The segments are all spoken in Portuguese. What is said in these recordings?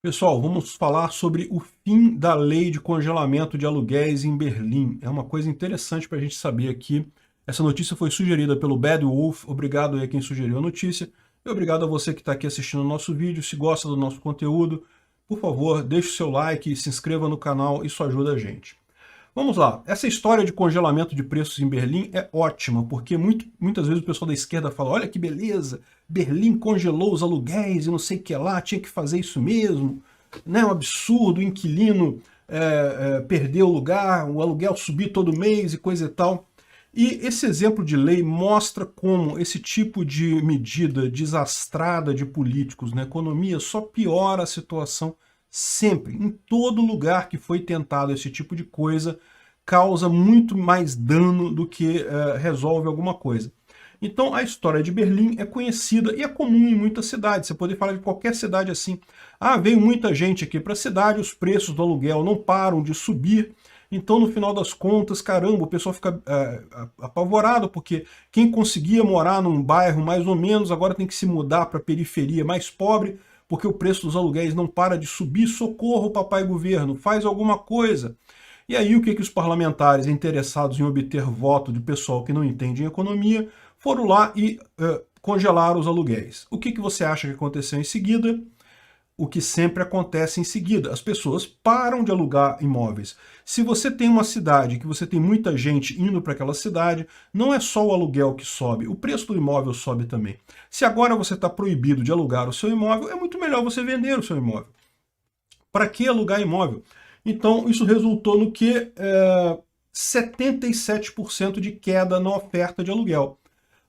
Pessoal, vamos falar sobre o fim da lei de congelamento de aluguéis em Berlim. É uma coisa interessante para a gente saber aqui. Essa notícia foi sugerida pelo Bad Wolf. Obrigado aí a quem sugeriu a notícia. E obrigado a você que está aqui assistindo o nosso vídeo. Se gosta do nosso conteúdo, por favor, deixe o seu like e se inscreva no canal. Isso ajuda a gente. Vamos lá, essa história de congelamento de preços em Berlim é ótima, porque muitas vezes o pessoal da esquerda fala, olha que beleza, Berlim congelou os aluguéis e não sei o que lá, tinha que fazer isso mesmo, né? Um absurdo, o inquilino perdeu o lugar, o aluguel subir todo mês e coisa e tal. E esse exemplo de lei mostra como esse tipo de medida desastrada de políticos na economia só piora a situação sempre. Em todo lugar que foi tentado esse tipo de coisa, causa muito mais dano do que resolve alguma coisa. Então a história de Berlim é conhecida e é comum em muitas cidades. Você pode falar de qualquer cidade assim. Ah, veio muita gente aqui para a cidade, os preços do aluguel não param de subir. Então, no final das contas, caramba, o pessoal fica apavorado, porque quem conseguia morar num bairro mais ou menos, agora tem que se mudar para a periferia mais pobre, porque o preço dos aluguéis não para de subir. Socorro, papai governo, faz alguma coisa. E aí o que os parlamentares interessados em obter voto de pessoal que não entende em economia foram lá e congelaram os aluguéis. O que você acha que aconteceu em seguida? O que sempre acontece em seguida. As pessoas param de alugar imóveis. Se você tem uma cidade que você tem muita gente indo para aquela cidade, não é só o aluguel que sobe, o preço do imóvel sobe também. Se agora você está proibido de alugar o seu imóvel, é muito melhor você vender o seu imóvel. Para que alugar imóvel? Então, isso resultou no que 77% de queda na oferta de aluguel.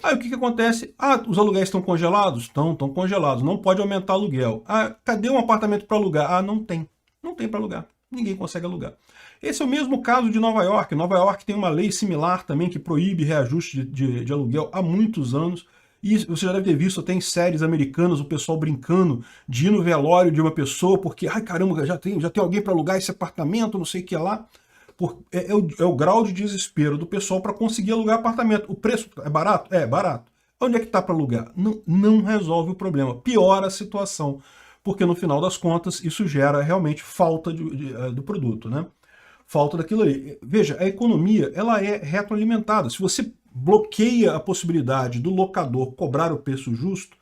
Aí o que acontece? Ah, os aluguéis estão congelados? Estão congelados, não pode aumentar aluguel. Ah, cadê um apartamento para alugar? Ah, não tem. Não tem para alugar. Ninguém consegue alugar. Esse é o mesmo caso de Nova York. Nova York tem uma lei similar também que proíbe reajuste de aluguel há muitos anos. E você já deve ter visto até em séries americanas o pessoal brincando de ir no velório de uma pessoa porque, ai caramba, já tem alguém para alugar esse apartamento, não sei o que lá. É o grau de desespero do pessoal para conseguir alugar apartamento. O preço é barato? É barato. Onde é que está para alugar? Não resolve o problema, piora a situação, porque no final das contas isso gera realmente falta do produto, né? Falta daquilo ali. Veja, a economia ela é retroalimentada. Se você bloqueia a possibilidade do locador cobrar o preço justo,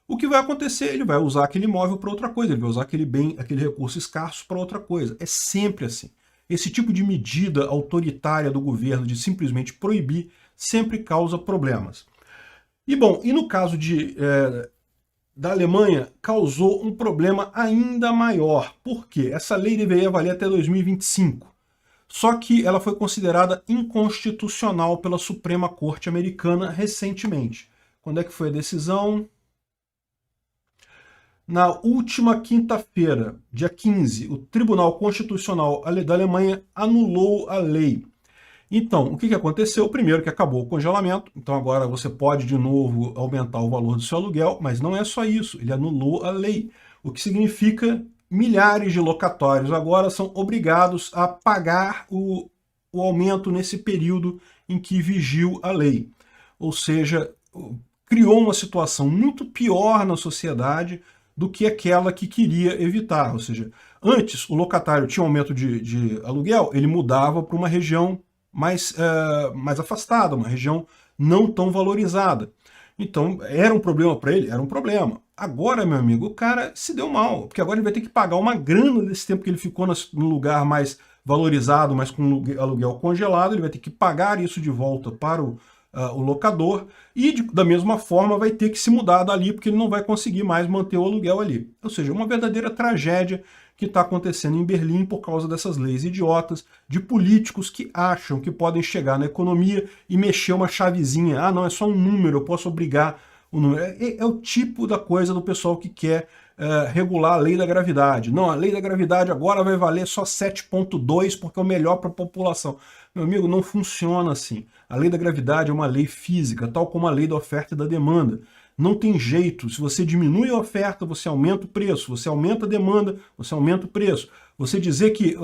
o que vai acontecer? Ele vai usar aquele imóvel para outra coisa, ele vai usar aquele bem, aquele recurso escasso para outra coisa. É sempre assim. Esse tipo de medida autoritária do governo de simplesmente proibir sempre causa problemas. E bom, e no caso da Alemanha, causou um problema ainda maior. Por quê? Essa lei deveria valer até 2025. Só que ela foi considerada inconstitucional pela Suprema Corte Americana recentemente. Quando é que foi a decisão? Na última quinta-feira, dia 15, o Tribunal Constitucional da Alemanha anulou a lei. Então, o que aconteceu? Primeiro que acabou o congelamento, então agora você pode de novo aumentar o valor do seu aluguel, mas não é só isso, ele anulou a lei, o que significa milhares de locatários agora são obrigados a pagar o aumento nesse período em que vigiu a lei. Ou seja, criou uma situação muito pior na sociedade do que aquela que queria evitar. Ou seja, antes o locatário tinha um aumento de aluguel, ele mudava para uma região mais afastada, uma região não tão valorizada. Então, era um problema para ele? Era um problema. Agora, meu amigo, o cara se deu mal, porque agora ele vai ter que pagar uma grana desse tempo que ele ficou no lugar mais valorizado, mas com aluguel congelado, ele vai ter que pagar isso de volta para o locador e, da mesma forma, vai ter que se mudar dali, porque ele não vai conseguir mais manter o aluguel ali. Ou seja, uma verdadeira tragédia que está acontecendo em Berlim por causa dessas leis idiotas de políticos que acham que podem chegar na economia e mexer uma chavezinha. Ah, não, é só um número, eu posso obrigar o número. É o tipo da coisa do pessoal que quer regular a lei da gravidade. Não, a lei da gravidade agora vai valer só 7,2 porque é o melhor para a população. Meu amigo, não funciona assim. A lei da gravidade é uma lei física, tal como a lei da oferta e da demanda. Não tem jeito, se você diminui a oferta, você aumenta o preço, você aumenta a demanda, você aumenta o preço. Você dizer que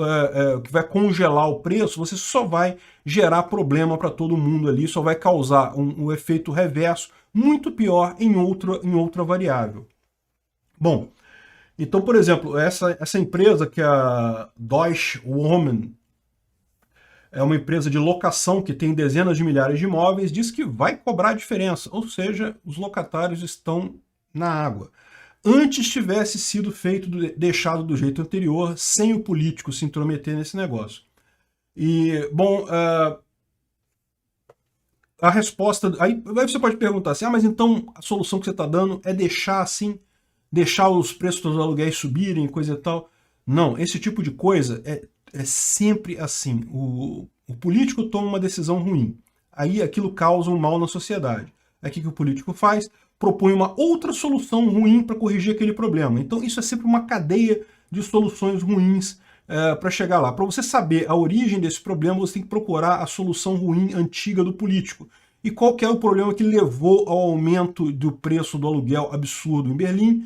vai congelar o preço, você só vai gerar problema para todo mundo ali, só vai causar um efeito reverso muito pior em outra variável. Bom, Então, por exemplo, essa empresa que é a Deutsche Wohnen, é uma empresa de locação que tem dezenas de milhares de imóveis, diz que vai cobrar a diferença, ou seja, os locatários estão na água. Antes tivesse sido feito, deixado do jeito anterior, sem o político se intrometer nesse negócio. E, bom, a resposta... Aí você pode perguntar assim, mas então a solução que você está dando é deixar assim, deixar os preços dos aluguéis subirem, coisa e tal? Não, esse tipo de coisa é sempre assim. O político toma uma decisão ruim. Aí aquilo causa um mal na sociedade. Aí o que o político faz? Propõe uma outra solução ruim para corrigir aquele problema. Então isso é sempre uma cadeia de soluções ruins para chegar lá. Para você saber a origem desse problema, você tem que procurar a solução ruim antiga do político. E qual que é o problema que levou ao aumento do preço do aluguel absurdo em Berlim?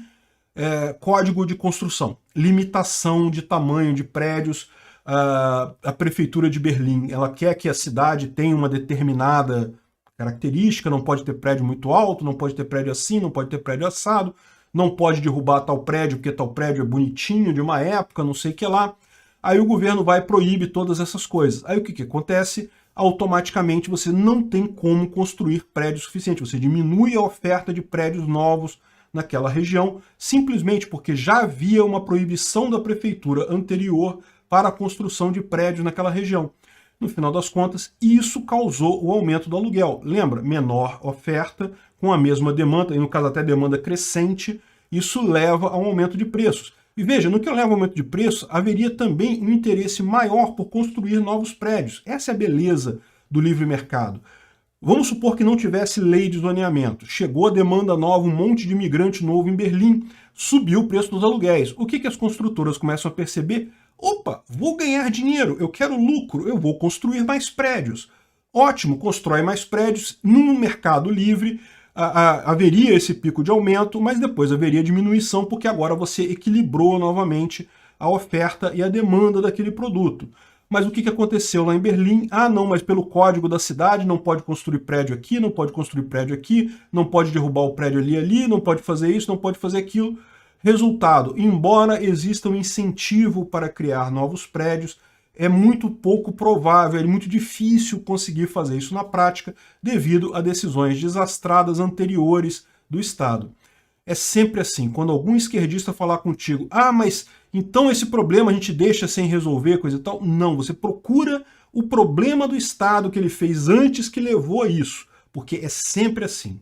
Código de construção, limitação de tamanho de prédios. A prefeitura de Berlim, ela quer que a cidade tenha uma determinada característica, não pode ter prédio muito alto, não pode ter prédio assim, não pode ter prédio assado, não pode derrubar tal prédio porque tal prédio é bonitinho, de uma época, não sei o que lá. Aí o governo vai e proíbe todas essas coisas. Aí o que acontece? Automaticamente você não tem como construir prédio suficiente, você diminui a oferta de prédios novos naquela região, simplesmente porque já havia uma proibição da prefeitura anterior para a construção de prédios naquela região. No final das contas, isso causou o aumento do aluguel. Lembra? Menor oferta com a mesma demanda, e no caso até demanda crescente, isso leva a um aumento de preços. E veja, no que leva ao aumento de preço, haveria também um interesse maior por construir novos prédios. Essa é a beleza do livre mercado. Vamos supor que não tivesse lei de zoneamento. Chegou a demanda nova, um monte de imigrante novo em Berlim, subiu o preço dos aluguéis. O que as construtoras começam a perceber? Opa, vou ganhar dinheiro, eu quero lucro, eu vou construir mais prédios. Ótimo, constrói mais prédios. No mercado livre haveria esse pico de aumento, mas depois haveria diminuição, porque agora você equilibrou novamente a oferta e a demanda daquele produto. Mas o que aconteceu lá em Berlim? Ah, não, mas pelo código da cidade não pode construir prédio aqui, não pode construir prédio aqui, não pode derrubar o prédio ali, não pode fazer isso, não pode fazer aquilo. Resultado, embora exista um incentivo para criar novos prédios, é muito pouco provável, é muito difícil conseguir fazer isso na prática devido a decisões desastradas anteriores do Estado. É sempre assim, quando algum esquerdista falar contigo, ah, mas então esse problema a gente deixa sem resolver, coisa e tal. Não, você procura o problema do Estado que ele fez antes que levou a isso, porque é sempre assim.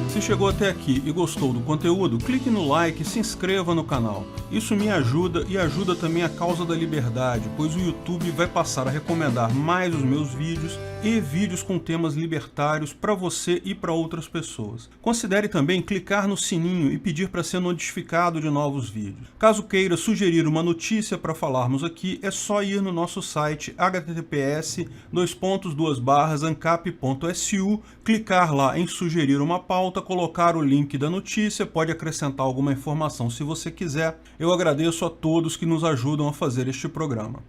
Se chegou até aqui e gostou do conteúdo, clique no like e se inscreva no canal. Isso me ajuda e ajuda também a causa da liberdade, pois o YouTube vai passar a recomendar mais os meus vídeos e vídeos com temas libertários para você e para outras pessoas. Considere também clicar no sininho e pedir para ser notificado de novos vídeos. Caso queira sugerir uma notícia para falarmos aqui, é só ir no nosso site https://ancap.su, clicar lá em sugerir uma pauta, colocar o link da notícia, pode acrescentar alguma informação se você quiser. Eu agradeço a todos que nos ajudam a fazer este programa.